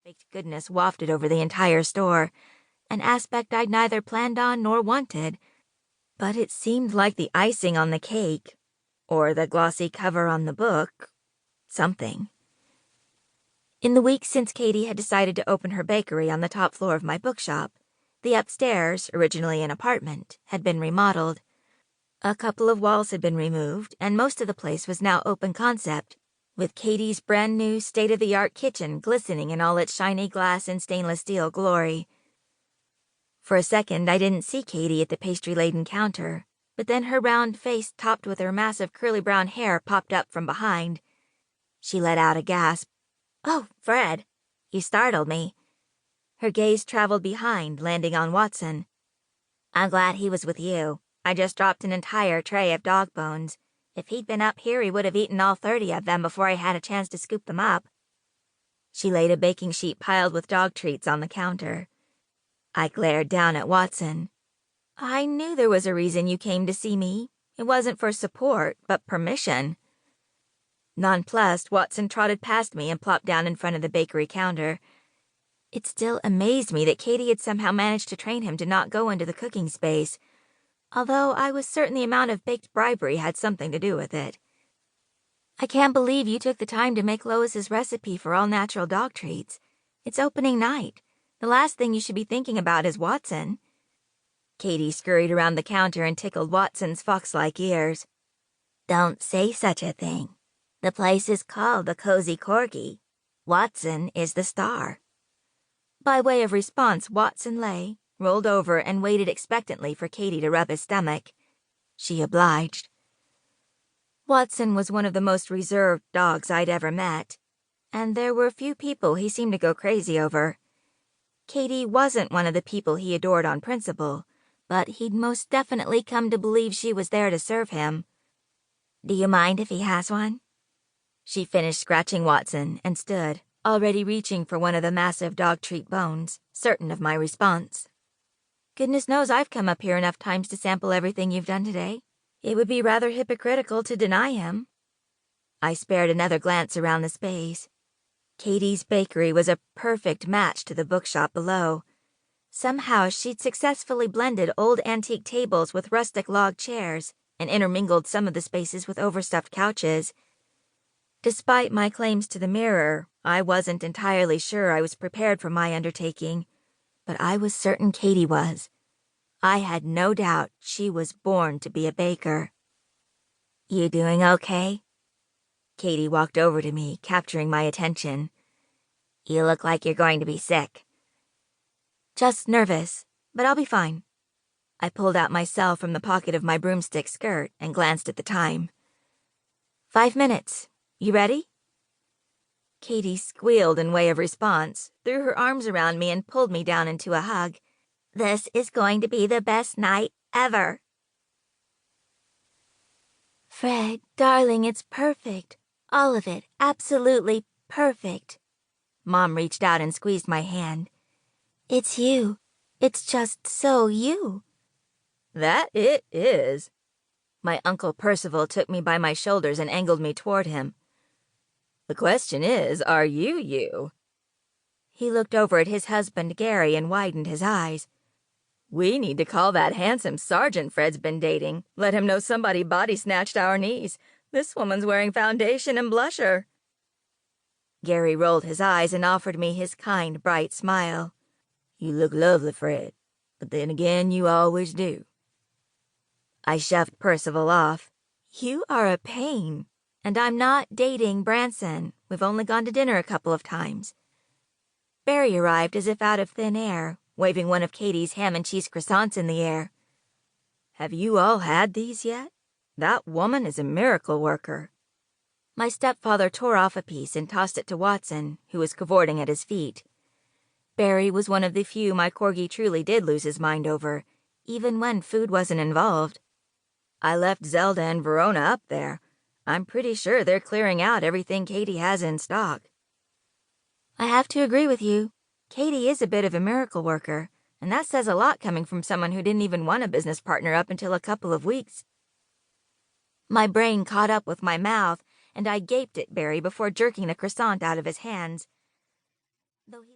baked goodness wafted over the entire store, an aspect I'd neither planned on nor wanted, but it seemed like the icing on the cake, or the glossy cover on the book, something. In the weeks since Katie had decided to open her bakery on the top floor of my bookshop, the upstairs, originally an apartment, had been remodeled. A couple of walls had been removed, and most of the place was now open concept, with Katie's brand-new state-of-the-art kitchen glistening in all its shiny glass and stainless steel glory. For a second, I didn't see Katie at the pastry-laden counter, but then her round face topped with her massive curly brown hair popped up from behind. She let out a gasp. "Oh, Fred, you startled me." Her gaze traveled behind, landing on Watson. "I'm glad he was with you. I just dropped an entire tray of dog bones. If he'd been up here, he would have eaten all 30 of them before I had a chance to scoop them up." She laid a baking sheet piled with dog treats on the counter. I glared down at Watson. "I knew there was a reason you came to see me. It wasn't for support, but permission." Nonplussed, Watson trotted past me and plopped down in front of the bakery counter. It still amazed me that Katie had somehow managed to train him to not go into the cooking space, although I was certain the amount of baked bribery had something to do with it. "I can't believe you took the time to make Lois's recipe for all-natural dog treats. It's opening night. The last thing you should be thinking about is Watson." Katie scurried around the counter and tickled Watson's fox-like ears. "Don't say such a thing. The place is called the Cozy Corgi. Watson is the star." By way of response, Watson lay, rolled over, and waited expectantly for Katie to rub his stomach. She obliged. Watson was one of the most reserved dogs I'd ever met, and there were few people he seemed to go crazy over. Katie wasn't one of the people he adored on principle, but he'd most definitely come to believe she was there to serve him. "Do you mind if he has one?" She finished scratching Watson and stood, already reaching for one of the massive dog treat bones, certain of my response. "Goodness knows I've come up here enough times to sample everything you've done today. It would be rather hypocritical to deny him." I spared another glance around the space. Katie's bakery was a perfect match to the bookshop below. Somehow she'd successfully blended old antique tables with rustic log chairs and intermingled some of the spaces with overstuffed couches. Despite my claims to the mirror, I wasn't entirely sure I was prepared for my undertaking, but I was certain Katie was. I had no doubt she was born to be a baker. "You doing okay?" Katie walked over to me, capturing my attention. "You look like you're going to be sick." "Just nervous, but I'll be fine." I pulled out my cell from the pocket of my broomstick skirt and glanced at the time. 5 minutes. You ready?" Katie squealed in way of response, threw her arms around me and pulled me down into a hug. "This is going to be the best night ever." "Fred, darling, it's perfect. All of it, absolutely perfect." Mom reached out and squeezed my hand. "It's you. It's just so you." "That it is." My Uncle Percival took me by my shoulders and angled me toward him. "The question is, are you you?" He looked over at his husband Gary and widened his eyes. "We need to call that handsome sergeant Fred's been dating. Let him know somebody body-snatched our niece. This woman's wearing foundation and blusher." Gary rolled his eyes and offered me his kind, bright smile. "You look lovely, Fred, but then again you always do." I shoved Percival off. "You are a pain. And I'm not dating Branson. We've only gone to dinner a couple of times." Barry arrived as if out of thin air, waving one of Katie's ham-and-cheese croissants in the air. "Have you all had these yet? That woman is a miracle worker." My stepfather tore off a piece and tossed it to Watson, who was cavorting at his feet. Barry was one of the few my corgi truly did lose his mind over, even when food wasn't involved. "I left Zelda and Verona up there. I'm pretty sure they're clearing out everything Katie has in stock." I have to agree with you. Katie is a bit of a miracle worker, and that says a lot coming from someone who didn't even want a business partner up until a couple of weeks. My brain caught up with my mouth, and I gaped at Barry before jerking the croissant out of his hands. Though he